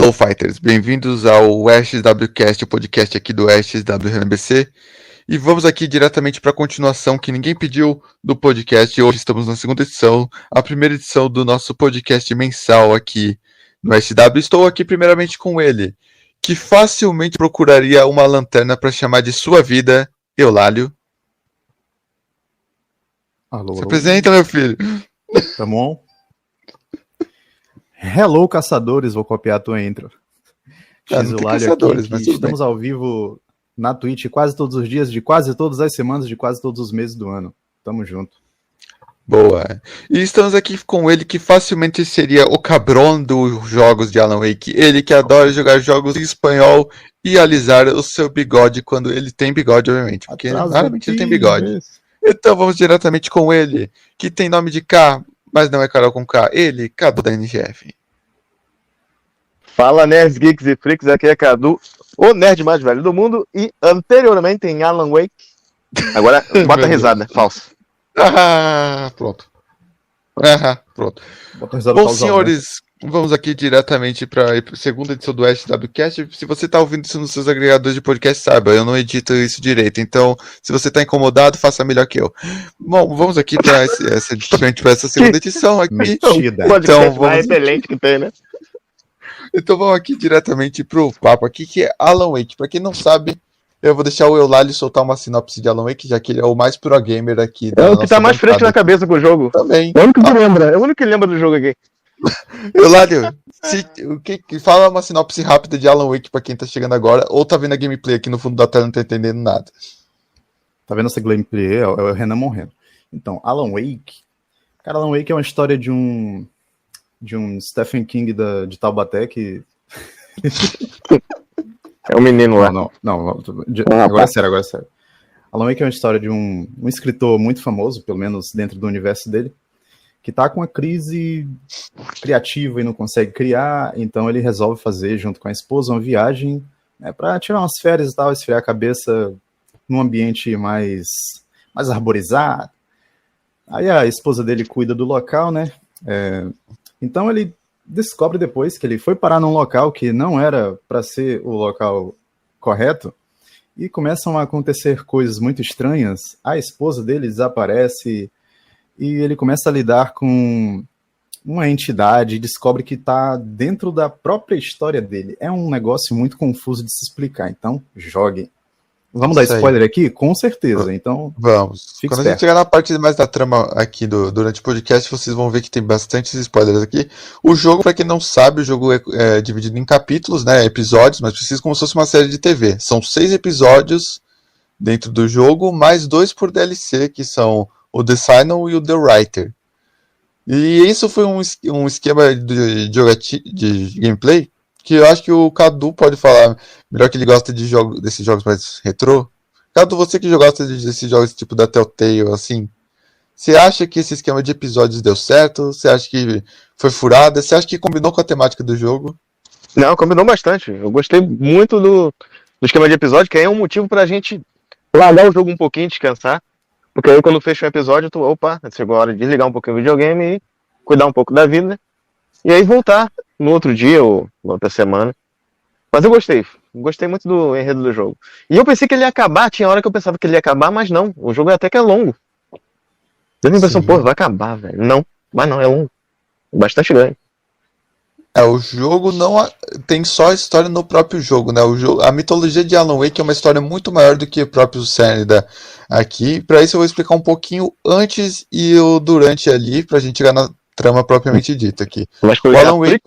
Hello Fighters, bem-vindos ao SWCast, o podcast aqui do SWNBC. E vamos aqui diretamente para a continuação que ninguém pediu do podcast. Hoje estamos na segunda edição, a primeira edição do nosso podcast mensal aqui no SW. Estou aqui primeiramente com ele, que facilmente procuraria uma lanterna para chamar de sua vida, Eulálio. Alô, Se apresenta, meu filho. Tá bom? Hello, caçadores, vou copiar a tua intro. Eulálio aqui, estamos ao vivo na Twitch quase todos os dias, de quase todas as semanas, de quase todos os meses do ano. Tamo junto. Boa. E estamos aqui com ele que facilmente seria o cabrão dos jogos de Alan Wake. Ele que adora jogar jogos em espanhol e alisar o seu bigode quando ele tem bigode, obviamente. Porque raramente ele tem bigode. Então vamos diretamente com ele, que tem nome de K, mas não é Carol com K. Ele, Cadu da NGF. Fala, nerds, geeks e freaks, aqui é Cadu, o nerd mais velho do mundo, e anteriormente em Alan Wake. Agora, bota a risada, falso. Pronto. Pronto. Bom, senhores, vamos aqui diretamente para a segunda edição do SWCast. Se você está ouvindo isso nos seus agregadores de podcast, saiba, eu não edito isso direito. Então, se você está incomodado, faça melhor que eu. Bom, vamos aqui para essa segunda edição aqui. Então, mais repelente que tem, né? Então vamos aqui diretamente pro papo aqui, que é Alan Wake. Pra quem não sabe, eu vou deixar o Eulálio soltar uma sinopse de Alan Wake, já que ele é o mais pro gamer aqui. É o que tá mais fresco na cabeça com o jogo. Também. É o único que lembra, é o único que lembra do jogo aqui. Eulálio, fala uma sinopse rápida de Alan Wake pra quem tá chegando agora, ou tá vendo a gameplay aqui no fundo da tela e não tá entendendo nada. Tá vendo essa gameplay? É o Renan morrendo. Então, Alan Wake. Cara, Alan Wake é uma história de um Stephen King de Taubaté que... É um menino lá. Agora é sério. Alan Wake é uma história de um escritor muito famoso, pelo menos dentro do universo dele, que tá com uma crise criativa e não consegue criar, então ele resolve fazer, junto com a esposa, uma viagem, né, para tirar umas férias e tal, esfriar a cabeça num ambiente mais arborizado. Aí a esposa dele cuida do local, né? Então ele descobre depois que ele foi parar num local que não era para ser o local correto e começam a acontecer coisas muito estranhas. A esposa dele desaparece e ele começa a lidar com uma entidade e descobre que está dentro da própria história dele. É um negócio muito confuso de se explicar, então joguem. Vamos dar spoiler aqui? Com certeza, então... Vamos. Quando a gente chegar na parte mais da trama aqui durante o podcast, vocês vão ver que tem bastantes spoilers aqui. O jogo, pra quem não sabe, o jogo é dividido em capítulos, né, episódios, mas precisa como se fosse uma série de TV. São 6 episódios dentro do jogo, mais 2 por DLC, que são o The Signal e o The Writer. E isso foi um esquema de gameplay que eu acho que o Cadu pode falar melhor, que ele gosta desses jogos mais retrô. Cadu, você que gosta desses jogos tipo da Telltale, assim, você acha que esse esquema de episódios deu certo? Você acha que foi furada? Você acha que combinou com a temática do jogo? Não, combinou bastante. Eu gostei muito do esquema de episódio, que aí é um motivo pra gente largar o jogo um pouquinho, descansar. Porque aí quando fecha o episódio, chegou a hora de desligar um pouquinho o videogame e cuidar um pouco da vida. E aí voltar no outro dia ou na outra semana. Mas eu gostei muito do enredo do jogo. E eu pensei que ele ia acabar, tinha hora que eu pensava que ele ia acabar, mas não, o jogo até que é longo. Deu a impressão, vai acabar, velho. Não, mas não, é longo. Bastante grande. O jogo não tem só história no próprio jogo, né? A mitologia de Alan Wake é uma história muito maior do que o próprio cerne aqui. Para isso eu vou explicar um pouquinho antes e o durante ali, pra gente chegar na trama propriamente dita aqui. Mas o Alan Wake...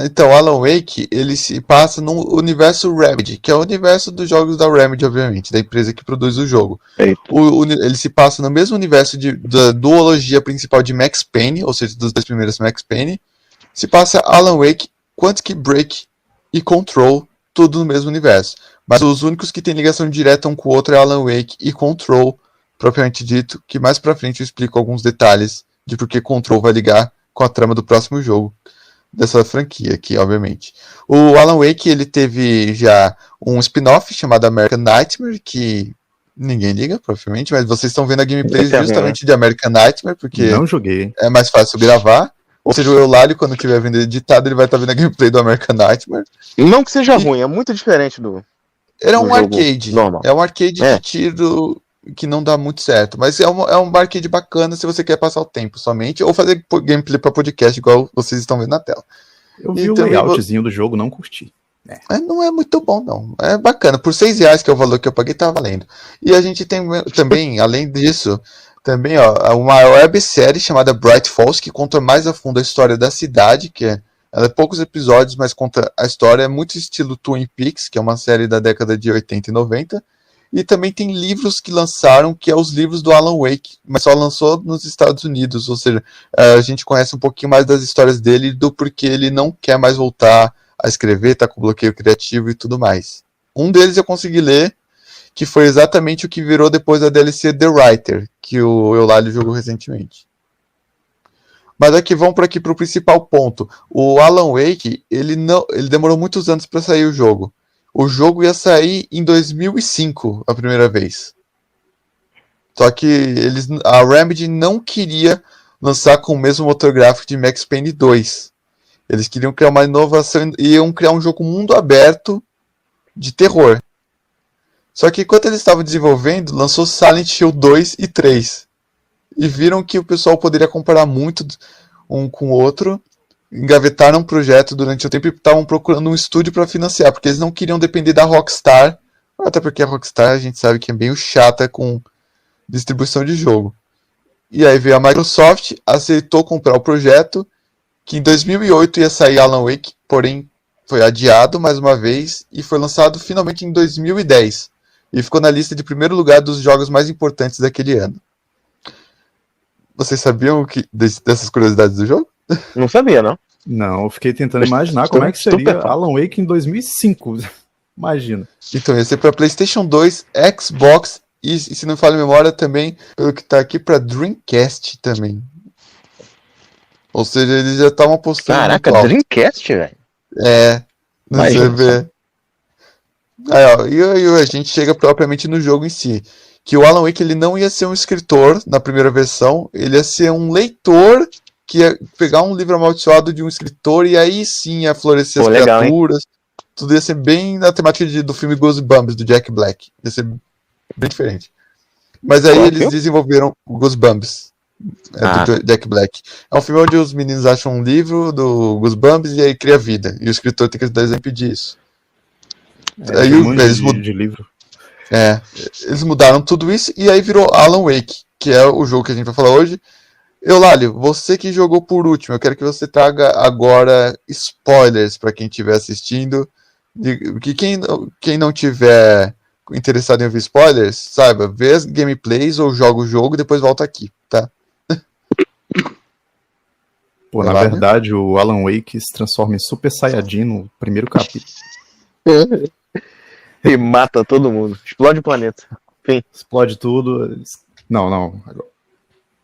Então, Alan Wake, ele se passa no universo Remedy, que é o universo dos jogos da Remedy, obviamente, da empresa que produz o jogo. Ele se passa no mesmo universo da duologia principal de Max Payne, ou seja, dos 2 primeiros Max Payne. Se passa Alan Wake, Quantic Break e Control, tudo no mesmo universo. Mas os únicos que têm ligação direta um com o outro é Alan Wake e Control, propriamente dito, que mais pra frente eu explico alguns detalhes de por que Control vai ligar com a trama do próximo jogo dessa franquia aqui, obviamente. O Alan Wake, ele teve já um spin-off chamado American Nightmare, que ninguém liga, provavelmente, mas vocês estão vendo a gameplay justamente de American Nightmare, porque não joguei. É mais fácil gravar. Ou seja, o Eulalio, quando tiver vendo editado, ele vai estar vendo a gameplay do American Nightmare. Não que seja ruim, é muito diferente do. Ele é um jogo arcade. normal. É um arcade de tiro que não dá muito certo. Mas é um arcade bacana se você quer passar o tempo somente. Ou fazer gameplay para podcast, igual vocês estão vendo na tela. Eu vi o layoutzinho do jogo, não curti. Não é muito bom, não. É bacana. Por R$6, que é o valor que eu paguei, tá valendo. E a gente tem também, além disso, também uma websérie chamada Bright Falls, que conta mais a fundo a história da cidade, ela é poucos episódios, mas conta a história, é muito estilo Twin Peaks, que é uma série da década de 80 e 90. E também tem livros que lançaram, que é os livros do Alan Wake, mas só lançou nos Estados Unidos, ou seja, a gente conhece um pouquinho mais das histórias dele, do porquê ele não quer mais voltar a escrever, tá com bloqueio criativo e tudo mais. Um deles eu consegui ler, que foi exatamente o que virou depois da DLC The Writer, que o Eulalio jogou recentemente. Mas vamos por aqui para o principal ponto. O Alan Wake, ele demorou muitos anos para sair o jogo. O jogo ia sair em 2005, a primeira vez. Só que a Remedy não queria lançar com o mesmo motor gráfico de Max Payne 2. Eles queriam criar uma inovação e iam criar um jogo mundo aberto de terror. Só que enquanto eles estavam desenvolvendo, lançou Silent Hill 2 e 3. E viram que o pessoal poderia comparar muito um com o outro, engavetaram um projeto durante o tempo e estavam procurando um estúdio para financiar, porque eles não queriam depender da Rockstar, até porque a Rockstar a gente sabe que é bem chata com distribuição de jogo. E aí veio a Microsoft, aceitou comprar o projeto, que em 2008 ia sair Alan Wake, porém foi adiado mais uma vez e foi lançado finalmente em 2010. E ficou na lista de primeiro lugar dos jogos mais importantes daquele ano. Vocês sabiam dessas curiosidades do jogo? Não sabia, não. Não, eu fiquei tentando imaginar como é que seria Alan Wake em 2005. Imagina. Então, ia ser para PlayStation 2, Xbox e, se não me falha a memória, também, pelo que tá aqui, para Dreamcast também. Ou seja, eles já estavam apostando. Caraca, Dreamcast, velho? Não sei ver. E a gente chega propriamente no jogo em si. Que o Alan Wake ele não ia ser um escritor na primeira versão, ele ia ser um leitor que ia pegar um livro amaldiçoado de um escritor e aí sim ia florescer as criaturas. Hein? Tudo ia ser bem na temática do filme Goosebumps, do Jack Black. Ia ser bem diferente. Mas aí eles desenvolveram o Goosebumps, do Jack Black. É um filme onde os meninos acham um livro do Goosebumps e aí cria vida. E o escritor tem que dar exemplo disso. Aí de livro. Eles mudaram tudo isso e aí virou Alan Wake, que é o jogo que a gente vai falar hoje. Eulalio, você que jogou por último, eu quero que você traga agora spoilers para quem estiver assistindo. Que quem não tiver interessado em ouvir spoilers, saiba, vê as gameplays ou joga o jogo e depois volta aqui, tá? Pô, na verdade, o Alan Wake se transforma em Super Saiyajin no primeiro capítulo. E mata todo mundo. Explode o planeta. Fim. Explode tudo. Não.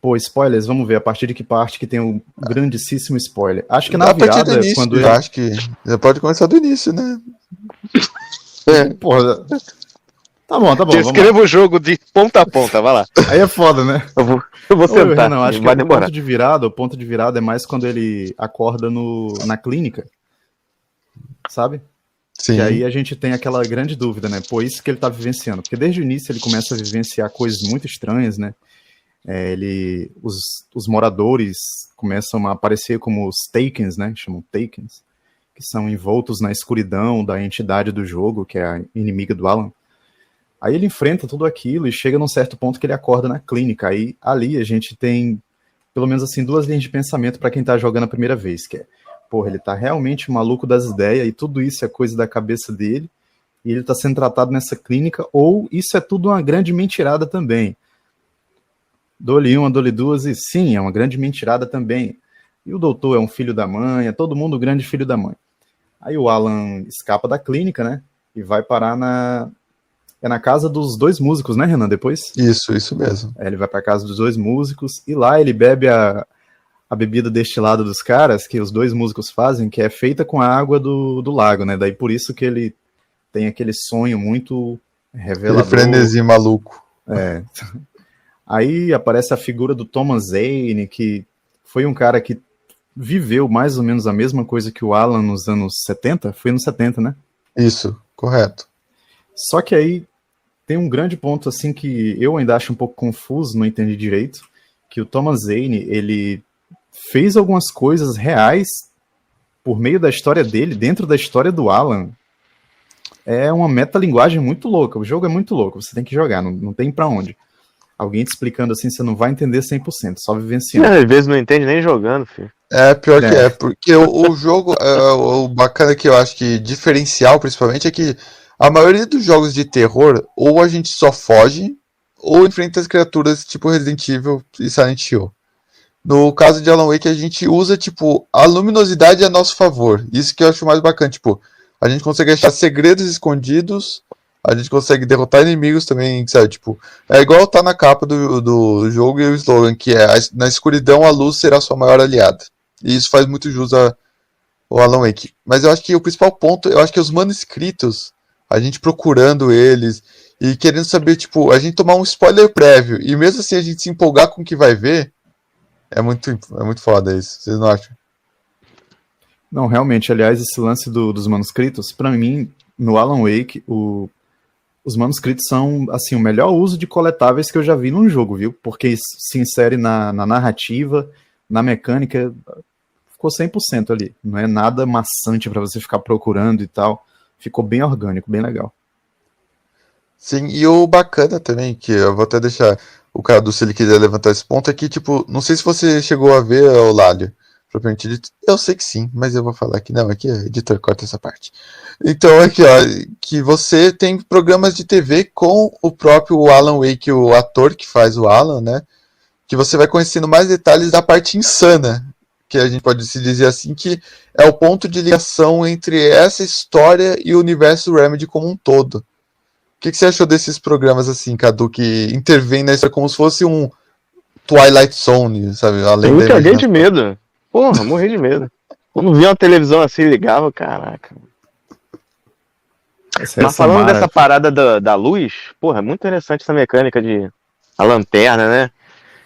Pô, spoilers, vamos ver a partir de que parte que tem um grandíssimo spoiler. Acho que na virada, início, quando ele... acho que já pode começar do início, né? Porra. Tá bom. Descreva o jogo de ponta a ponta, vai lá. Aí é foda, né? Eu vou sentar. Não, acho que o ponto de virada é mais quando ele acorda na clínica. Sabe? Sim. E aí a gente tem aquela grande dúvida, né? Pô, isso que ele tá vivenciando. Porque desde o início ele começa a vivenciar coisas muito estranhas, né? Os moradores começam a aparecer como os Takens, né? Chamam Takens. Que são envoltos na escuridão da entidade do jogo, que é a inimiga do Alan. Aí ele enfrenta tudo aquilo e chega num certo ponto que ele acorda na clínica. Aí ali a gente tem, pelo menos assim, duas linhas de pensamento para quem tá jogando a primeira vez, que é porra, ele tá realmente maluco das ideias e tudo isso é coisa da cabeça dele e ele tá sendo tratado nessa clínica, ou isso é tudo uma grande mentirada também. Dole uma, dole duas e sim, é uma grande mentirada também. E o doutor é um filho da mãe, é todo mundo grande filho da mãe. Aí o Alan escapa da clínica, né, e vai parar na casa dos dois músicos, né, Renan, depois? Isso mesmo. Ele vai pra casa dos dois músicos e lá ele bebe a bebida destilada dos caras, que os dois músicos fazem, que é feita com a água do lago, né? Daí por isso que ele tem aquele sonho muito revelador. Aquele frenesi maluco. Aí aparece a figura do Thomas Zane, que foi um cara que viveu mais ou menos a mesma coisa que o Alan nos anos 70, foi nos 70, né? Isso, correto. Só que aí tem um grande ponto assim que eu ainda acho um pouco confuso, não entendi direito, que o Thomas Zane, ele fez algumas coisas reais por meio da história dele, dentro da história do Alan. É uma metalinguagem muito louca, o jogo é muito louco, você tem que jogar, não tem pra onde. Alguém te explicando assim, você não vai entender 100%, só vivenciando. Às vezes não entende nem jogando, filho. Pior que porque o jogo, o bacana que eu acho que diferencial principalmente é que a maioria dos jogos de terror, ou a gente só foge, ou enfrenta as criaturas tipo Resident Evil e Silent Hill. No caso de Alan Wake, a gente usa, tipo, a luminosidade a nosso favor. Isso que eu acho mais bacana, tipo, a gente consegue achar segredos escondidos, a gente consegue derrotar inimigos também, sabe, tipo, é igual tá na capa do jogo e o slogan, que é na escuridão a luz será sua maior aliada. E isso faz muito jus ao Alan Wake. Mas eu acho que o principal ponto, eu acho que os manuscritos, a gente procurando eles e querendo saber, tipo, a gente tomar um spoiler prévio e mesmo assim a gente se empolgar com o que vai ver, é muito foda isso, vocês não acham? Não, realmente, aliás, esse lance dos manuscritos, pra mim, no Alan Wake, os manuscritos são, assim, o melhor uso de coletáveis que eu já vi num jogo, viu? Porque se insere na narrativa, na mecânica, ficou 100% ali. Não é nada maçante pra você ficar procurando e tal. Ficou bem orgânico, bem legal. Sim, e o bacana também, que eu vou até deixar o Cadu, se ele quiser levantar esse ponto, é que, tipo, não sei se você chegou a ver, Olálio, propriamente dito. Eu sei que sim, mas eu vou falar que não, aqui, editor, corta essa parte. Então, aqui, ó, que você tem programas de TV com o próprio Alan Wake, o ator que faz o Alan, né? Que você vai conhecendo mais detalhes da parte insana, que a gente pode se dizer assim, que é o ponto de ligação entre essa história e o universo Remedy como um todo. O que você achou desses programas assim, Cadu, que intervém na história como se fosse um Twilight Zone, sabe? Eu me caguei de medo. Porra, morri de medo. Quando vi uma televisão assim, ligava, caraca. Mas falando dessa parada da luz, porra, é muito interessante essa mecânica de a lanterna, né?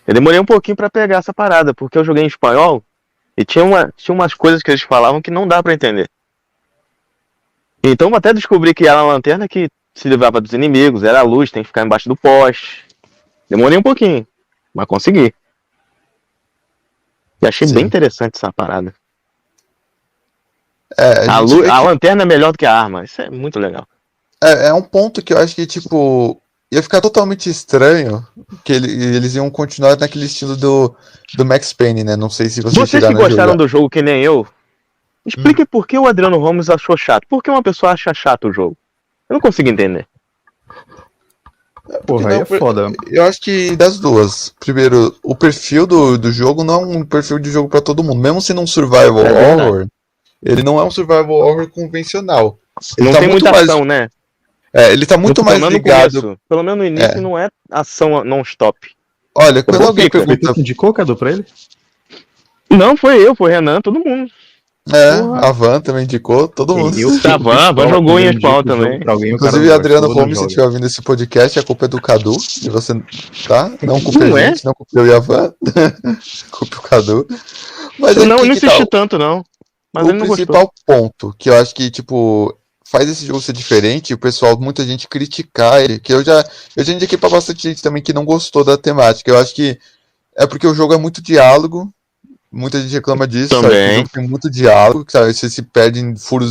Eu demorei um pouquinho pra pegar essa parada, porque eu joguei em espanhol e tinha umas coisas que eles falavam que não dá pra entender. Então eu até descobri que era uma lanterna que se livrava dos inimigos, era a luz, tem que ficar embaixo do poste. Demorei um pouquinho, mas consegui. E achei bem interessante essa parada. A lanterna é melhor do que a arma, isso é muito legal. É um ponto que eu acho que, tipo, ia ficar totalmente estranho que eles iam continuar naquele estilo do Max Payne, né? Não sei se vocês que gostaram do jogo que nem eu, explique por que o Adriano Ramos achou chato. Por que uma pessoa acha chato o jogo? Eu não consigo entender. Porra, aí é foda. Eu acho que das duas. Primeiro, o perfil do jogo não é um perfil de jogo pra todo mundo. Mesmo sendo um survival horror, ele não é um survival horror convencional. Ele não tem muita ação, né? Ele tá muito mais ligado. Pelo menos no início não é ação non-stop. Olha, quando alguém pergunta... Você indicou, Cadu, pra ele? Não, foi eu, foi Renan, todo mundo. A Van também indicou, todo mundo. A Van jogou em espanhol também. Inclusive, Adriano Gomes, se estiver ouvindo esse podcast, a culpa é do Cadu. E você, tá? Não culpa a gente, não culpa eu e a Van. Culpa o Cadu. Mas eu não insisti tanto, não. Mas o principal ponto que eu acho que, tipo, faz esse jogo ser diferente, o pessoal, muita gente criticar ele, que eu já indiquei pra bastante gente também que não gostou da temática. Eu acho que é porque o jogo é muito diálogo. Muita gente reclama disso, também. Tem muito diálogo, sabe? Você se perde em furo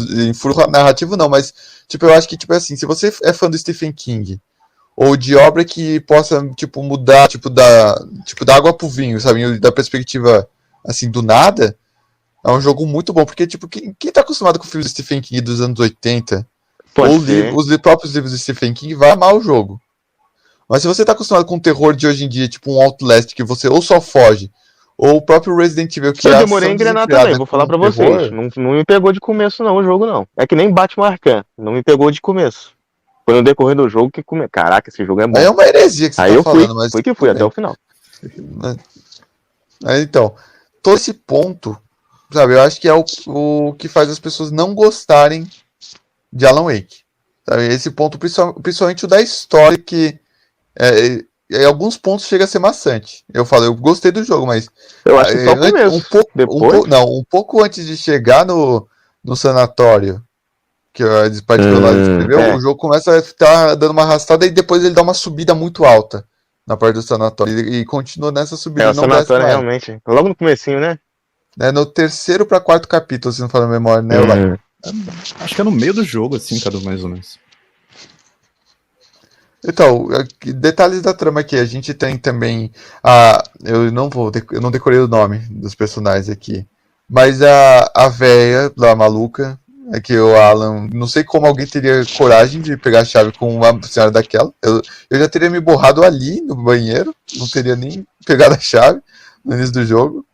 narrativo, não, mas tipo, eu acho que tipo assim, se você é fã do Stephen King, ou de obra que possa, tipo, mudar, tipo, da água pro vinho, sabe? Da perspectiva, assim, do nada, é um jogo muito bom, porque, tipo, quem tá acostumado com o filme do Stephen King dos anos 80, os próprios livros do Stephen King, vai amar o jogo. Mas se você tá acostumado com o terror de hoje em dia, tipo um Outlast, que você ou só foge, ou o próprio Resident Evil, que eu demorei a engrenar também, vou falar pra vocês. Não me pegou de começo, não, o jogo, não. É que nem Batman Arkham, não me pegou de começo. Foi no decorrer do jogo que caraca, esse jogo é bom. Aí é uma heresia que você tá falando, mas... Foi que fui até o final. Então, todo esse ponto, sabe, eu acho que é o que faz as pessoas não gostarem de Alan Wake. Sabe? Esse ponto, principalmente o da história, que em alguns pontos chega a ser maçante. Eu falo, eu gostei do jogo, mas Eu acho que só o começo. um pouco antes de chegar no sanatório, que a Particular escreveu, o jogo começa a estar dando uma arrastada e depois ele dá uma subida muito alta na parte do sanatório. E continua nessa subida. O sanatório realmente. Logo no comecinho, né? É no 3º para 4º capítulo, se não falar a memória, né? Acho que é no meio do jogo, assim, mais ou menos. Então, detalhes da trama aqui. A gente tem também eu não decorei o nome dos personagens aqui. Mas a véia lá, maluca, é que o Alan, não sei como alguém teria coragem de pegar a chave com uma senhora daquela. Eu já teria me borrado ali no banheiro, não teria nem pegado a chave no início do jogo.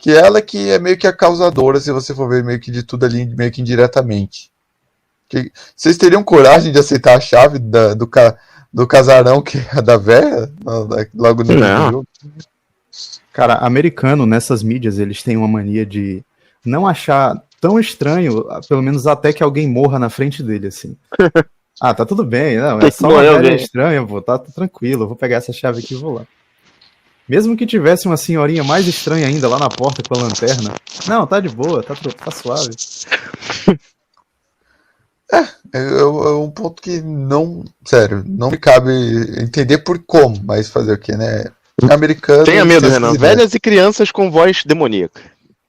Que ela que é meio que a causadora, se você for ver meio que de tudo ali, meio que indiretamente. Vocês teriam coragem de aceitar a chave do casarão que é da véia? Logo no início do jogo? Cara, americano, nessas mídias, eles têm uma mania de não achar tão estranho, pelo menos até que alguém morra na frente dele, assim. Ah, tá tudo bem, não, é só uma velha estranha, pô, tá tranquilo, eu vou pegar essa chave aqui e vou lá. Mesmo que tivesse uma senhorinha mais estranha ainda lá na porta com a lanterna, não, tá de boa, tá suave. É um ponto que não, sério, não me cabe entender por como, mas fazer o que, né? Americano. Tenha medo, Renan. Velhas e crianças com voz demoníaca.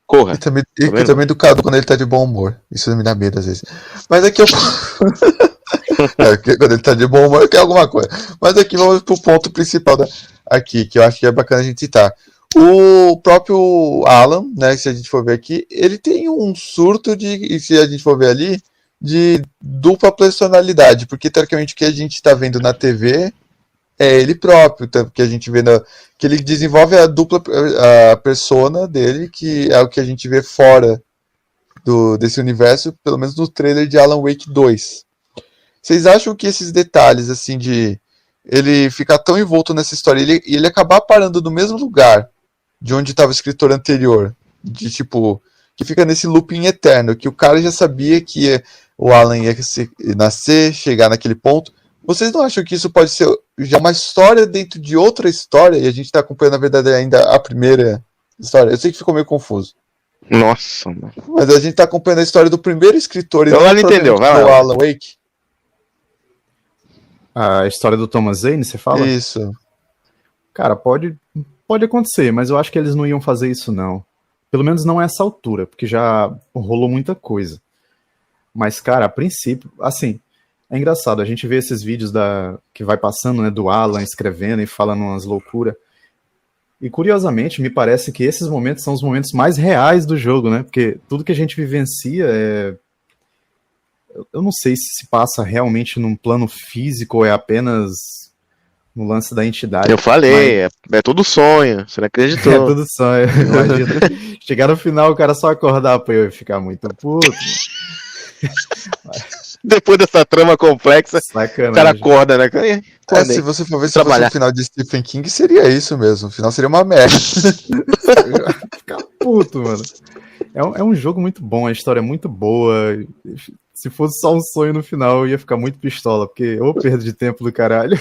Corra. E também do Cadu quando ele tá de bom humor. Isso me dá medo às vezes. Mas aqui eu. Quando ele tá de bom humor, eu quero alguma coisa. Mas aqui vamos pro ponto principal aqui, que eu acho que é bacana a gente citar. O próprio Alan, né? Se a gente for ver aqui, ele tem um surto e se a gente for ver ali, de dupla personalidade. Porque teoricamente o que a gente tá vendo na TV é ele próprio, que a gente vê que ele desenvolve a persona dele, que é o que a gente vê fora desse universo, pelo menos no trailer de Alan Wake 2. Vocês acham que esses detalhes, assim, de ele ficar tão envolto nessa história e ele acabar parando no mesmo lugar de onde estava o escritor anterior, de tipo, que fica nesse looping eterno, que o cara já sabia que o Alan ia nascer, chegar naquele ponto. Vocês não acham que isso pode ser já uma história dentro de outra história e a gente está acompanhando, na verdade, ainda a primeira história? Eu sei que ficou meio confuso. Nossa, mano. Mas a gente está acompanhando a história do primeiro escritor e não entendeu, do Alan Wake. A história do Thomas Zane, você fala? Isso. Cara, pode acontecer, mas eu acho que eles não iam fazer isso, não. Pelo menos não a essa altura, porque já rolou muita coisa. Mas, cara, a princípio, assim, é engraçado, a gente vê esses vídeos que vai passando, né, do Alan escrevendo e falando umas loucuras. E, curiosamente, me parece que esses momentos são os momentos mais reais do jogo, né? Porque tudo que a gente vivencia eu não sei se passa realmente num plano físico ou é apenas no lance da entidade. Eu falei, é tudo sonho, você não acreditou. É tudo sonho, imagina. Chegar no final, o cara só acordar pra eu ficar muito puto. Depois dessa trama complexa, sacanagem. O cara acorda, né? Se você for ver se fosse o final de Stephen King, seria isso mesmo. O final seria uma merda. Ficar puto, mano. É um jogo muito bom, a história é muito boa. Se fosse só um sonho no final, eu ia ficar muito pistola, porque perda de tempo do caralho.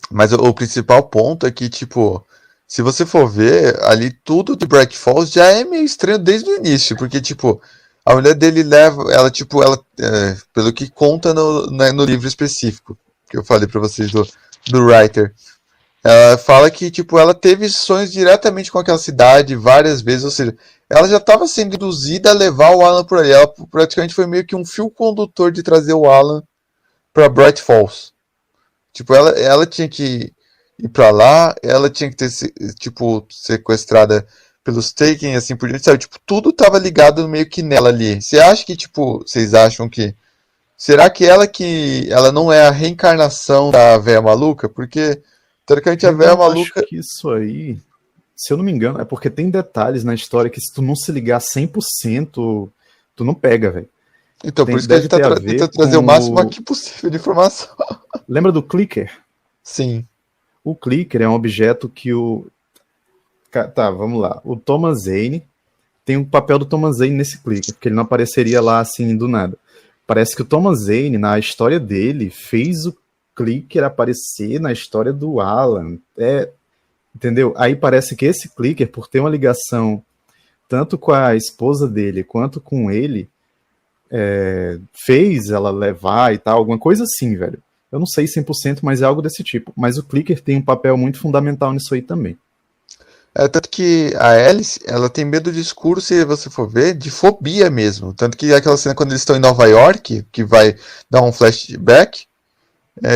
Mas o principal ponto é que, tipo, se você for ver, ali tudo de Bright Falls já é meio estranho desde o início, porque, tipo, a mulher dele pelo que conta no livro específico, que eu falei pra vocês do writer, ela fala que, tipo, ela teve sonhos diretamente com aquela cidade várias vezes, ou seja, ela já estava sendo induzida a levar o Alan por ali. Ela praticamente foi meio que um fio condutor de trazer o Alan pra Bright Falls. Tipo, ela tinha que ir pra lá, ela tinha que ter, tipo, sequestrada pelos Taken, assim por diante, sabe? Tipo, tudo tava ligado meio que nela ali. Vocês acham que... Será que ela não é a reencarnação da véia maluca? Porque, teoricamente, a véia maluca... Acho que isso aí, se eu não me engano, é porque tem detalhes na história que se tu não se ligar 100%, tu não pega, velho. Então, por isso que a gente tenta trazer o máximo aqui possível de informação. Lembra do Clicker? Sim. O Clicker é um objeto que Tá, vamos lá. O Thomas Zane tem o papel do Thomas Zane nesse Clicker, porque ele não apareceria lá assim do nada. Parece que o Thomas Zane, na história dele, fez o clicker aparecer na história do Alan. Entendeu? Aí parece que esse clicker, por ter uma ligação tanto com a esposa dele quanto com ele, fez ela levar e tal, alguma coisa assim, velho. Eu não sei 100%, mas é algo desse tipo. Mas o clicker tem um papel muito fundamental nisso aí também. Tanto que a Alice, ela tem medo de escuro, se você for ver, de fobia mesmo. Tanto que aquela cena quando eles estão em Nova York, que vai dar um flashback,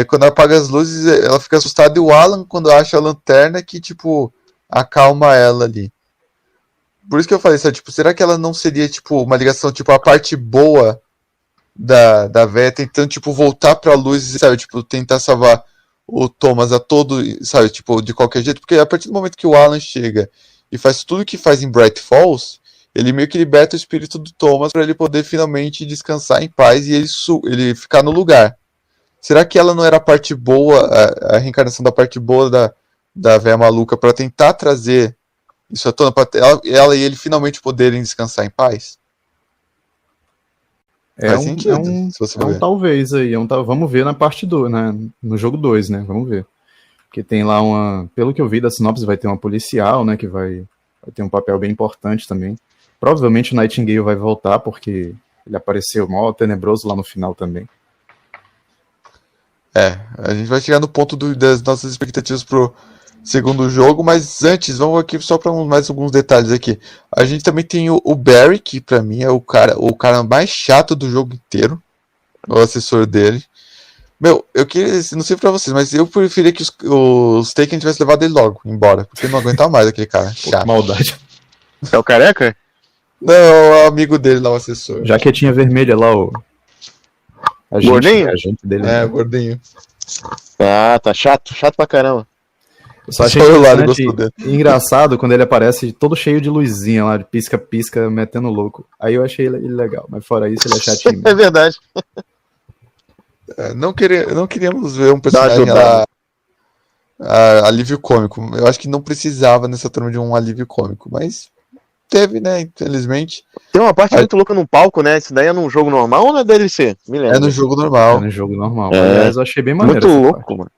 quando apaga as luzes, ela fica assustada, e o Alan, quando acha a lanterna, que, tipo, acalma ela ali. Por isso que eu falei, sabe, tipo, será que ela não seria, tipo, uma ligação, tipo, a parte boa da véia, tentando, tipo, voltar pra luz, sabe, tipo, tentar salvar o Thomas a todo, sabe, tipo, de qualquer jeito, porque a partir do momento que o Alan chega e faz tudo o que faz em Bright Falls, ele meio que liberta o espírito do Thomas pra ele poder finalmente descansar em paz e ele ficar no lugar. Será que ela não era a parte boa, a reencarnação da parte boa da véia maluca pra tentar trazer isso à tona, pra ela e ele finalmente poderem descansar em paz? Faz sentido, se você for ver. Talvez aí, vamos ver na parte 2, né? No jogo 2, né? Vamos ver. Porque tem lá pelo que eu vi da sinopse, vai ter uma policial, né? Que vai ter um papel bem importante também. Provavelmente o Nightingale vai voltar, porque ele apareceu mó tenebroso lá no final também. A gente vai chegar no ponto das nossas expectativas pro segundo jogo, mas antes, vamos aqui só para mais alguns detalhes aqui. A gente também tem o Barry, que pra mim é o cara mais chato do jogo inteiro, o assessor dele. Meu, eu queria, não sei pra vocês, mas eu preferia que os Taken tivesse levado ele logo embora, porque eu não aguentava mais aquele cara chato. Maldade. É o careca? Não, é o amigo dele lá, o assessor. Jaquetinha vermelha lá, o gordinho? Agente dele. É, gordinho. Ah, tá chato pra caramba. Eu só achei engraçado quando ele aparece todo cheio de luzinha lá, de pisca-pisca, metendo louco. Aí eu achei ele legal, mas fora isso ele é chatinho. É verdade. Não queríamos ver um personagem alívio cômico. Eu acho que não precisava nessa turma de um alívio cômico, mas teve, né, infelizmente. Tem uma parte muito louca no palco, né? Isso daí é num jogo normal ou na DLC? Me lembro. É no jogo normal. É no jogo normal. Mas eu achei bem maneiro. Muito louco, mano.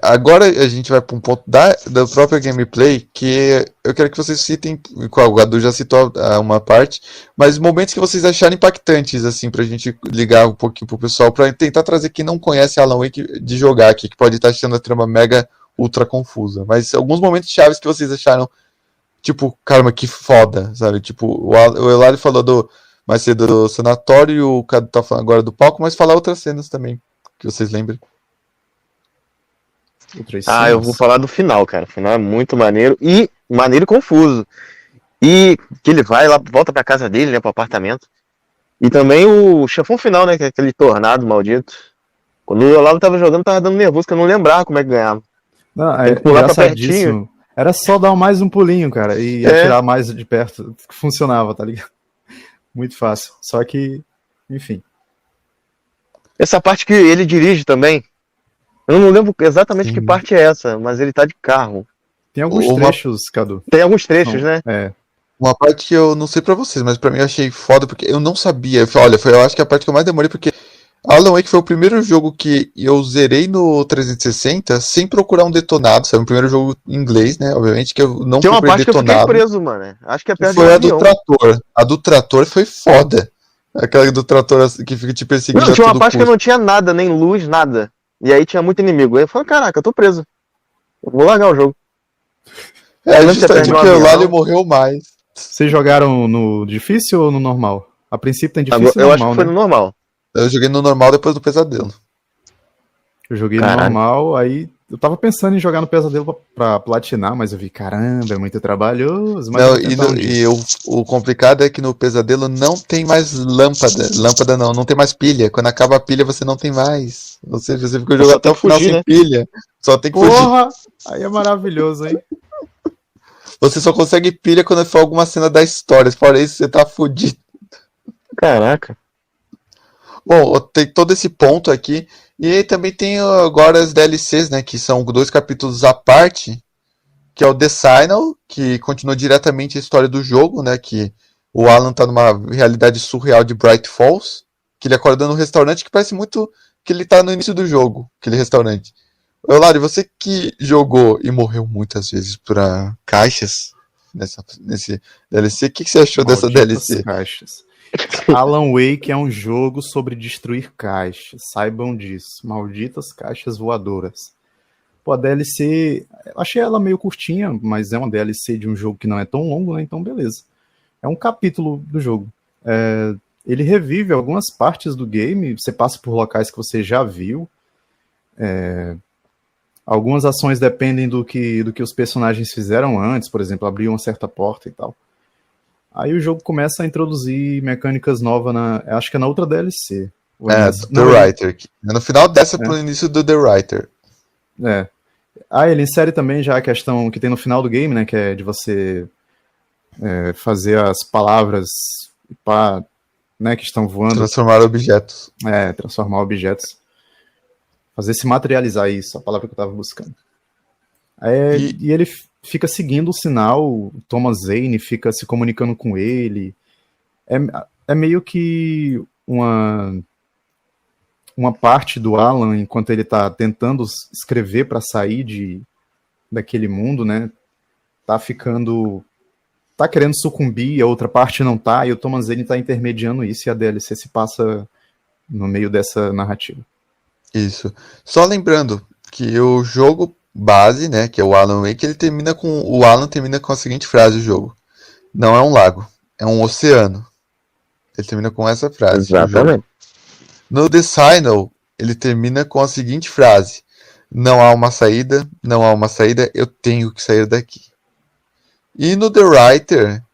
Agora a gente vai para um ponto da própria gameplay que eu quero que vocês citem, o Gadu já citou uma parte, mas momentos que vocês acharem impactantes, assim, pra gente ligar um pouquinho pro pessoal, pra tentar trazer quem não conhece Alan Wake de jogar aqui, que pode estar achando a trama mega ultra confusa, mas alguns momentos chaves que vocês acharam, tipo, caramba, que foda, sabe, tipo, o Elari falou mais cedo do sanatório e o Cadu tá falando agora do palco, mas falar outras cenas também, que vocês lembrem. Eu vou falar do final, cara. O final é muito maneiro e confuso. E que ele vai lá, volta pra casa dele, né, pro apartamento. E também o chefão final, né, que é aquele tornado maldito. Quando o Olavo tava jogando, tava dando nervoso, que eu não lembrava como é que ganhava. Não, pular pra pertinho. Era só dar mais um pulinho, cara, e atirar mais de perto, que funcionava, tá ligado? Muito fácil. Só que, enfim. Essa parte que ele dirige também, eu não lembro exatamente que parte é essa, mas ele tá de carro. Tem alguns trechos, Cadu. Tem alguns trechos, né? Uma parte que eu não sei pra vocês, mas pra mim eu achei foda, porque eu não sabia. Eu acho que a parte que eu mais demorei, porque Alan Wake foi o primeiro jogo que eu zerei no 360 sem procurar um detonado, sabe? O primeiro jogo em inglês, né? Obviamente, que eu não procurei detonado. Tem uma parte detonado. Que eu fiquei preso, mano. Acho que é perto foi a do trator. A do trator foi foda. Aquela do trator que fica te perseguindo. Não, tinha uma parte que não tinha nada, nem luz, nada. E aí tinha muito inimigo. Aí eu falei, caraca, eu tô preso. Eu vou largar o jogo. Justamente porque o Lali morreu mais. Vocês jogaram no difícil ou no normal? A princípio tem difícil e normal, acho que foi no normal. Eu joguei no normal depois do pesadelo. Eu joguei no normal, aí eu tava pensando em jogar no pesadelo pra platinar, mas eu vi, caramba, é muito trabalhoso. Mas o complicado é que no pesadelo não tem mais lâmpada. Lâmpada não tem mais pilha. Quando acaba a pilha, você não tem mais. Ou seja, você fica jogando até o final sem pilha. Só tem que fugir. Aí é maravilhoso, hein? Você só consegue pilha quando for alguma cena da história. Fora isso, você tá fudido. Caraca. Bom, tem todo esse ponto aqui. E aí também tem agora as DLCs, né? Que são 2 capítulos à parte. Que é o The Signal, que continua diretamente a história do jogo, né? Que o Alan tá numa realidade surreal de Bright Falls. Que ele acorda num restaurante que parece muito que ele tá no início do jogo, aquele restaurante. Eulário, você que jogou e morreu muitas vezes pra caixas nesse DLC, o que você achou dessa DLC? Caixas. Alan Wake é um jogo sobre destruir caixas, saibam disso. Malditas caixas voadoras. Pô, a DLC, eu achei ela meio curtinha, mas é uma DLC de um jogo que não é tão longo, né? Então beleza. É um capítulo do jogo. Ele revive algumas partes do game, você passa por locais que você já viu. Algumas ações dependem do que os personagens fizeram antes, por exemplo, abrir uma certa porta e tal. Aí o jogo começa a introduzir mecânicas novas, acho que é na outra DLC. The Writer. No final dessa pro início do The Writer. Ele insere também já a questão que tem no final do game, né, que é de você fazer as palavras né, que estão voando. Transformar objetos. Transformar objetos. Fazer se materializar isso, a palavra que eu estava buscando. E ele fica seguindo o sinal, o Thomas Zane fica se comunicando com ele. É meio que uma parte do Alan, enquanto ele está tentando escrever para sair daquele mundo, né? Tá querendo sucumbir, a outra parte não tá, e o Thomas Zane tá intermediando isso, e a DLC se passa no meio dessa narrativa. Isso. Só lembrando que o jogo base, né, que é o Alan Wake, o Alan termina com a seguinte frase do jogo: não é um lago, é um oceano. Ele termina com essa frase. Exatamente. No The Signal, ele termina com a seguinte frase: não há uma saída, eu tenho que sair daqui. E no The Writer,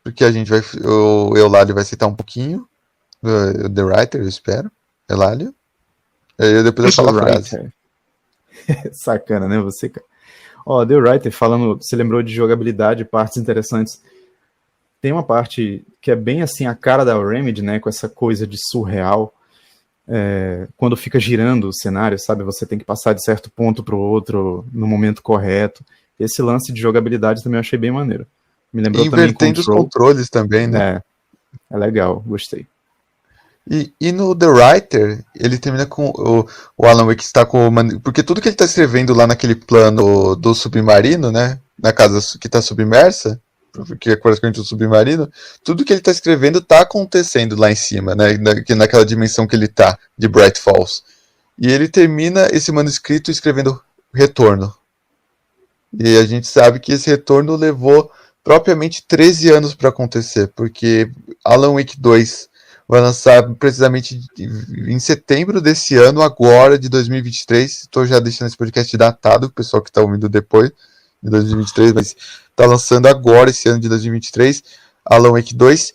porque o Eulália vai citar um pouquinho, The Writer, eu espero, Eulália. Depois eu falo a frase. Sacana, né, você, cara? The Writer, falando, você lembrou de jogabilidade, partes interessantes. Tem uma parte que é bem assim a cara da Remedy, né, com essa coisa de surreal. Quando fica girando o cenário, sabe? Você tem que passar de certo ponto para o outro no momento correto. Esse lance de jogabilidade também eu achei bem maneiro. Me lembrou invertendo os controles também, né? É legal, gostei. E no The Writer, ele termina com o Alan Wake está com... Porque tudo que ele está escrevendo lá naquele plano do submarino, né? Na casa que está submersa, que é praticamente um submarino, tudo que ele está escrevendo está acontecendo lá em cima, né? Naquela dimensão que ele está, de Bright Falls. E ele termina esse manuscrito escrevendo Retorno. E a gente sabe que esse retorno levou propriamente 13 anos para acontecer, porque Alan Wake 2 vai lançar precisamente em setembro desse ano, agora de 2023. Estou já deixando esse podcast datado, o pessoal que está ouvindo depois de 2023, mas está lançando agora, esse ano de 2023, Alan Wake 2.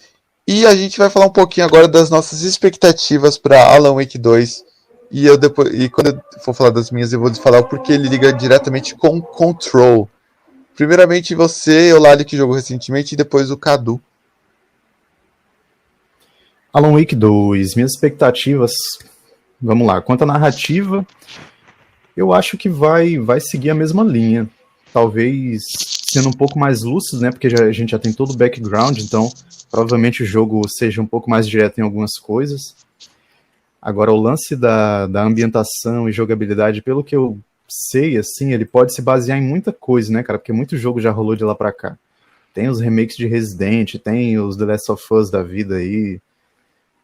E a gente vai falar um pouquinho agora das nossas expectativas para Alan Wake 2. E quando eu for falar das minhas, eu vou falar o porquê ele liga diretamente com Control. Primeiramente você, Eulália, que jogou recentemente, e depois o Cadu. Alan Wake 2, minhas expectativas, vamos lá. Quanto à narrativa, eu acho que vai seguir a mesma linha. Talvez sendo um pouco mais lúcido, né? Porque a gente já tem todo o background, então provavelmente o jogo seja um pouco mais direto em algumas coisas. Agora, o lance da ambientação e jogabilidade, pelo que eu sei, assim, ele pode se basear em muita coisa, né, cara? Porque muito jogo já rolou de lá pra cá. Tem os remakes de Resident, tem os The Last of Us da vida aí,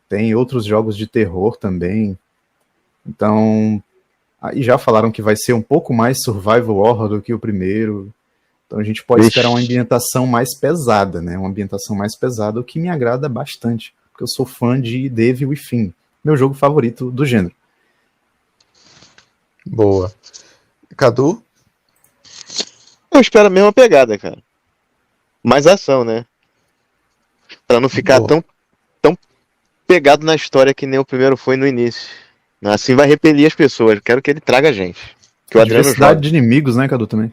tem outros jogos de terror também. Então, aí já falaram que vai ser um pouco mais survival horror do que o primeiro. Então a gente pode esperar uma ambientação mais pesada, né? Uma ambientação mais pesada, o que me agrada bastante, porque eu sou fã de Devil Within, meu jogo favorito do gênero. Boa. Cadu? Eu espero a mesma pegada, cara. Mais ação, né? Pra não ficar tão pegado na história que nem o primeiro foi no início. Assim vai repelir as pessoas. Eu quero que ele traga a gente. Que o Adriano diversidade de inimigos, né, Cadu, também?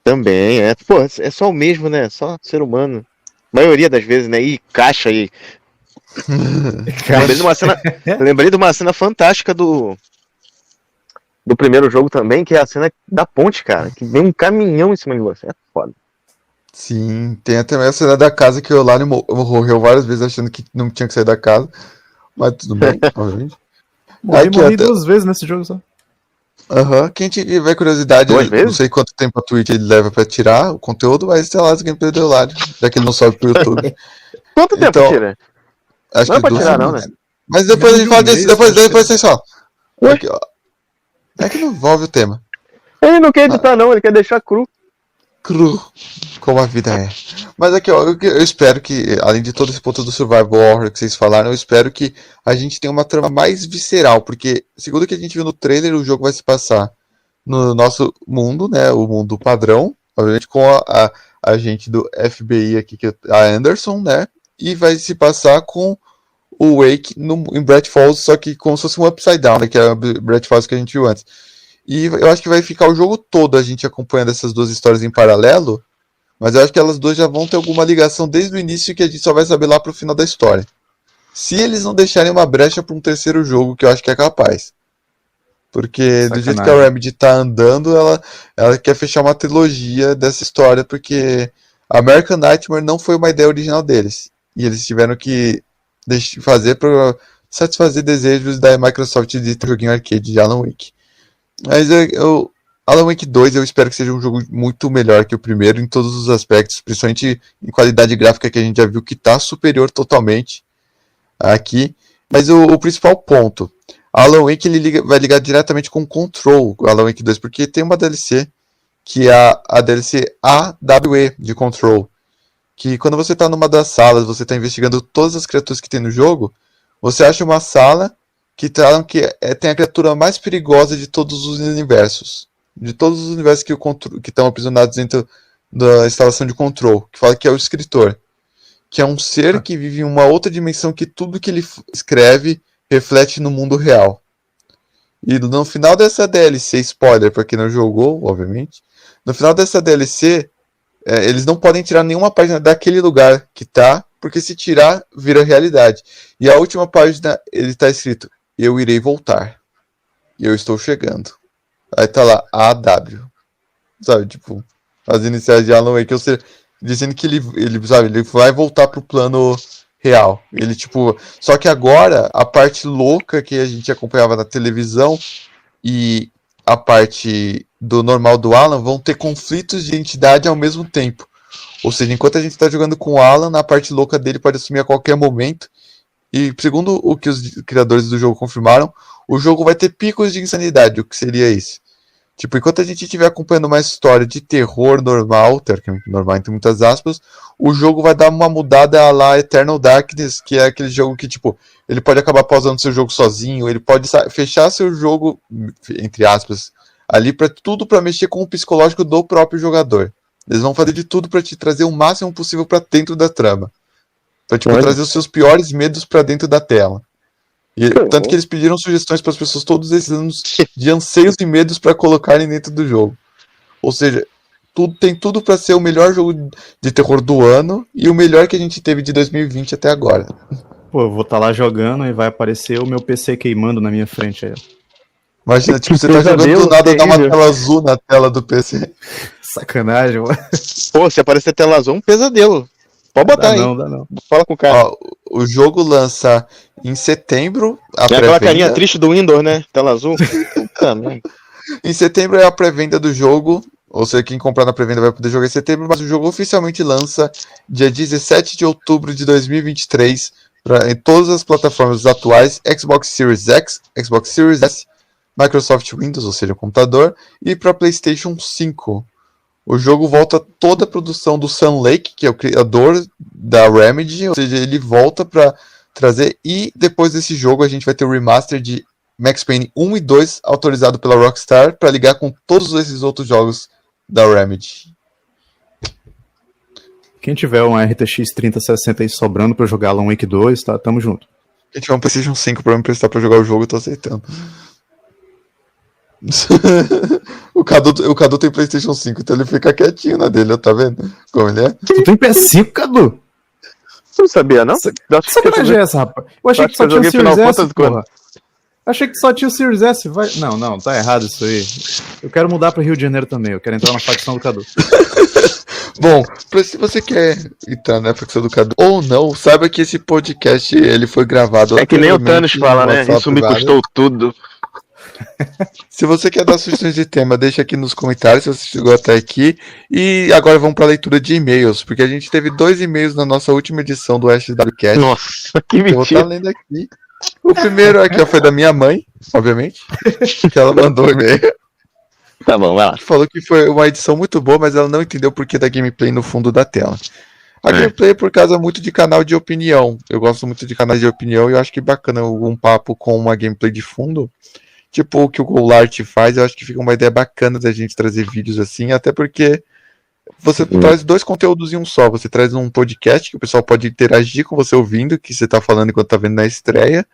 Também, é. Pô, é só o mesmo, né? Só ser humano. Maioria das vezes, né? E caixa aí. Lembrei de uma cena fantástica do primeiro jogo também, que é a cena da ponte, cara. Que vem um caminhão em cima de você. É foda. Sim, tem até a cena da casa que o Lani morreu várias vezes achando que não tinha que sair da casa. Mas tudo bem, obviamente. Morri 2 vezes nesse jogo só. Quem tiver curiosidade, não sei quanto tempo a Twitch ele leva pra tirar o conteúdo, mas sei lá, se quem perdeu o lado, já que ele não sobe pro YouTube. Quanto tempo tira? Acho não que é pra tirar, não, né? Mas depois a gente fala disso, depois vocês falam. Aqui, ó. É que não envolve o tema. Ele não quer editar, não, ele quer deixar cru. Cru, como a vida é. Mas aqui, ó, eu espero que, além de todo esse ponto do Survival Horror que vocês falaram, eu espero que a gente tenha uma trama mais visceral, porque, segundo o que a gente viu no trailer, o jogo vai se passar no nosso mundo, né, o mundo padrão, obviamente com a gente do FBI aqui, que é a Anderson, né, e vai se passar com o Wake em Bright Falls, só que como se fosse um Upside Down, né, que é a Bright Falls que a gente viu antes. E eu acho que vai ficar o jogo todo a gente acompanhando essas duas histórias em paralelo, mas eu acho que elas duas já vão ter alguma ligação desde o início que a gente só vai saber lá pro final da história. Se eles não deixarem uma brecha para um terceiro jogo, que eu acho que é capaz. Porque do jeito que a Remedy tá andando, ela quer fechar uma trilogia dessa história, porque American Nightmare não foi uma ideia original deles. E eles tiveram que fazer para satisfazer desejos da Microsoft de ter joguinho arcade de Alan Wake. Mas Alan Wake 2 eu espero que seja um jogo muito melhor que o primeiro em todos os aspectos, principalmente em qualidade gráfica, que a gente já viu que está superior totalmente aqui. Mas o principal ponto, Alan Wake ele vai ligar diretamente com Control, o Alan Wake 2, porque tem uma DLC que é a DLC AWE de Control, que quando você está numa das salas, você está investigando todas as criaturas que tem no jogo, você acha uma sala que tem a criatura mais perigosa de todos os universos. De todos os universos que estão aprisionados dentro da instalação de Control. Que fala que é o escritor. Que é um ser que vive em uma outra dimensão que tudo que ele escreve reflete no mundo real. E no final dessa DLC, spoiler para quem não jogou, obviamente. No final dessa DLC, eles não podem tirar nenhuma página daquele lugar que tá, porque se tirar, vira realidade. E a última página, ele tá escrito: eu irei voltar. E eu estou chegando. Aí tá lá, AW. Sabe, tipo, as iniciais de Alan Wake, ou seja, dizendo que ele vai voltar pro plano real. Ele, tipo, só que agora, a parte louca que a gente acompanhava na televisão e a parte do normal do Alan vão ter conflitos de identidade ao mesmo tempo. Ou seja, enquanto a gente tá jogando com o Alan, a parte louca dele pode assumir a qualquer momento. E segundo o que os criadores do jogo confirmaram, o jogo vai ter picos de insanidade. O que seria isso? Tipo, enquanto a gente estiver acompanhando uma história de terror normal, teoricamente normal entre muitas aspas, o jogo vai dar uma mudada a lá Eternal Darkness, que é aquele jogo que, tipo, ele pode acabar pausando seu jogo sozinho, ele pode fechar seu jogo, entre aspas, ali para tudo para mexer com o psicológico do próprio jogador. Eles vão fazer de tudo para te trazer o máximo possível para dentro da trama. Pra, tipo, trazer os seus piores medos pra dentro da tela. E, tanto que eles pediram sugestões para as pessoas todos esses anos de anseios e medos para colocarem dentro do jogo. Ou seja, tem tudo para ser o melhor jogo de terror do ano e o melhor que a gente teve de 2020 até agora. Pô, eu vou estar lá jogando e vai aparecer o meu PC queimando na minha frente aí. Imagina, tipo, você tá jogando do nada, dá uma tela azul na tela do PC. Sacanagem, mano. Pô, se aparecer tela azul, é um pesadelo. Pode botar aí. Não, dá não. Fala com o cara. Ó, o jogo lança em setembro. Tem aquela carinha triste do Windows, né? Tela azul. Em setembro é a pré-venda do jogo. Ou seja, quem comprar na pré-venda vai poder jogar em setembro. Mas o jogo oficialmente lança dia 17 de outubro de 2023 em todas as plataformas atuais: Xbox Series X, Xbox Series S, Microsoft Windows, ou seja, computador, e para PlayStation 5. O jogo volta toda a produção do Sam Lake, que é o criador da Remedy, ou seja, ele volta para trazer, e depois desse jogo a gente vai ter o remaster de Max Payne 1 e 2 autorizado pela Rockstar para ligar com todos esses outros jogos da Remedy. Quem tiver um RTX 3060 aí sobrando para jogar Alan Wake 2, tá, tamo junto. Quem tiver um PlayStation 5 para me emprestar para jogar o jogo, eu tô aceitando. O Cadu tem PlayStation 5, então ele fica quietinho na dele, tá vendo? Como ele é? Tu tem PS5, Cadu? Você não sabia, não? Que sacanagem é essa, rapaz? Eu achei que só tinha o Series S, porra. Achei que só tinha o Series S. Vai... Não, tá errado isso aí. Eu quero mudar pro Rio de Janeiro também, eu quero entrar na facção do Cadu. Bom, se você quer entrar na facção do Cadu ou não, saiba que esse podcast ele foi gravado. É que nem o Thanos fala, né? Isso me custou tudo. Se você quer dar sugestões de tema, deixa aqui nos comentários se você chegou até aqui. E agora vamos para a leitura de e-mails, porque a gente teve 2 e-mails na nossa última edição do SWCast. Nossa, que mentira. Eu vou estar lendo aqui. O primeiro aqui foi da minha mãe, obviamente, que ela mandou um e-mail. Tá bom, vai lá. Falou que foi uma edição muito boa, mas ela não entendeu o porquê da gameplay no fundo da tela. A gameplay é por causa muito de canal de opinião. Eu gosto muito de canais de opinião e eu acho que bacana um papo com uma gameplay de fundo. Tipo o que o Goulart faz, eu acho que fica uma ideia bacana da gente trazer vídeos assim, até porque você traz 2 conteúdos em um só. Você traz um podcast que o pessoal pode interagir com você ouvindo, que você tá falando enquanto tá vendo na estreia,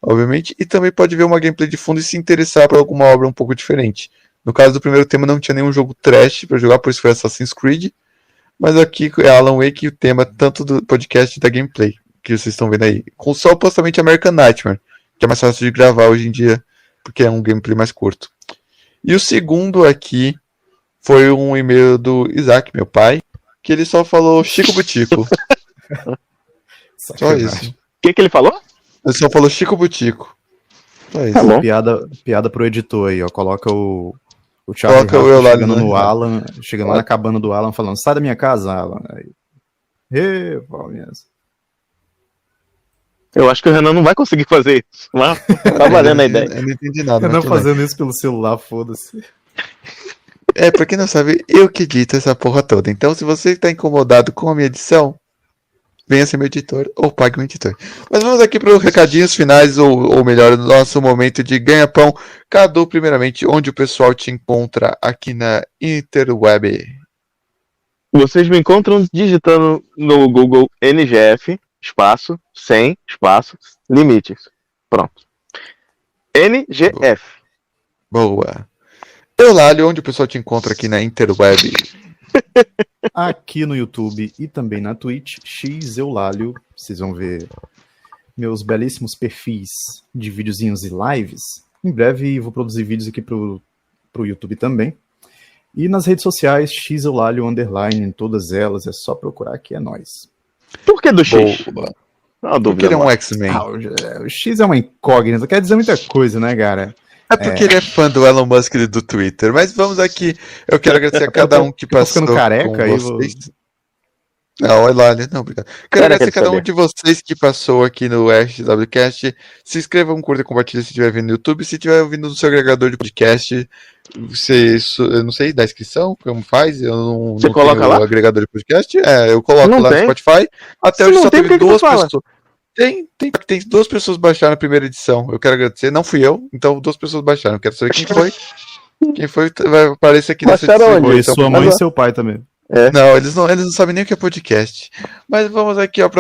obviamente, e também pode ver uma gameplay de fundo e se interessar por alguma obra um pouco diferente. No caso do primeiro tema não tinha nenhum jogo trash pra jogar, por isso foi Assassin's Creed, mas aqui é Alan Wake e o tema tanto do podcast e da gameplay, que vocês estão vendo aí, com só supostamente American Nightmare, que é mais fácil de gravar hoje em dia, porque é um gameplay mais curto. E o segundo aqui foi um e-mail do Isaac, meu pai, que ele só falou Chico Butico. Só isso. O que ele falou? Ele só falou Chico Butico. Só isso. Tá bom. Piada pro editor aí, ó. Coloca o Charlie Coloca o Eulalio chegando no Alan, chegando lá na cabana do Alan, falando, sai da minha casa, Alan. Aí, Palmeiras. Eu acho que o Renan não vai conseguir fazer isso. Mas tá valendo a ideia. Eu não entendi nada. Renan fazendo isso pelo celular, foda-se. Pra quem não sabe, eu que edito essa porra toda. Então, se você está incomodado com a minha edição, venha ser meu editor ou pague meu editor. Mas vamos aqui para os recadinhos finais, ou melhor, no nosso momento de ganha-pão. Cadu, primeiramente, onde o pessoal te encontra aqui na Interweb? Vocês me encontram digitando no Google NGF, espaço, sem, espaço, limites. Pronto. NGF. Boa. Eulalio, onde o pessoal te encontra aqui na Interweb? Aqui no YouTube e também na Twitch, Eulalio. Vocês vão ver meus belíssimos perfis de videozinhos e lives. Em breve vou produzir vídeos aqui pro YouTube também. E nas redes sociais, Eulalio _ em todas elas. É só procurar que é nóis. Por que do X? Porque ele é um X-Men. O X é uma incógnita, quer dizer muita coisa, né, cara? É porque ele é fã do Elon Musk e do Twitter. Mas vamos aqui. Eu quero agradecer a cada um que passou. Ficando careca aí, vocês. Não, Eulalio, não, obrigado. Quero agradecer a cada um de vocês que passou aqui no SWCast. Se inscrevam, curta e compartilha se estiver vendo no YouTube. Se estiver ouvindo no seu agregador de podcast, eu não sei, da inscrição, como faz? Eu não coloca tenho lá? O agregador de podcast. Eu coloco Não lá tem? no Spotify. Até Se hoje não só tem, teve por que 2 tu fala? pessoas. Tem 2 pessoas baixaram a primeira edição. Eu quero agradecer. Não fui eu, então 2 pessoas baixaram. Eu quero saber quem foi. Quem foi vai aparecer aqui nessa Baixaram edição. onde? Foi sua mãe e seu pai também. Não, eles não sabem nem o que é podcast. Mas vamos aqui, ó,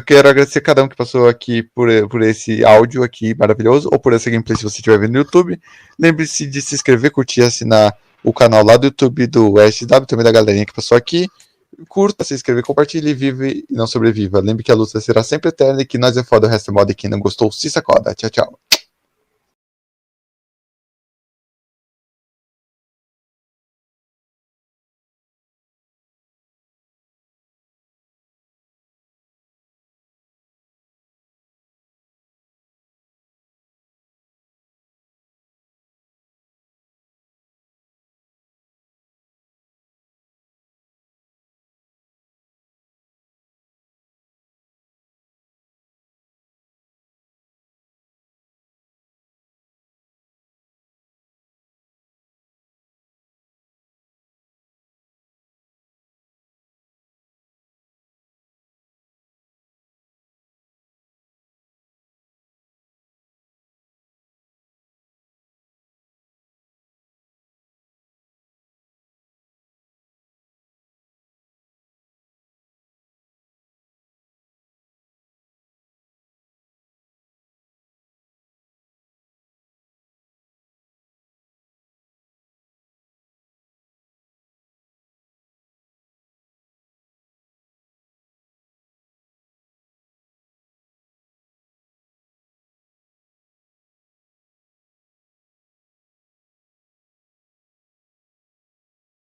quero agradecer a cada um que passou aqui por esse áudio aqui maravilhoso, ou por essa gameplay se você estiver vendo no YouTube. Lembre-se de se inscrever, curtir e assinar o canal lá do YouTube do SW, também da galerinha que passou aqui. Curta, se inscrever, compartilhe, vive e não sobreviva. Lembre que a luta será sempre eterna e que nós é foda, o resto é moda e quem não gostou se sacoda. Tchau, tchau.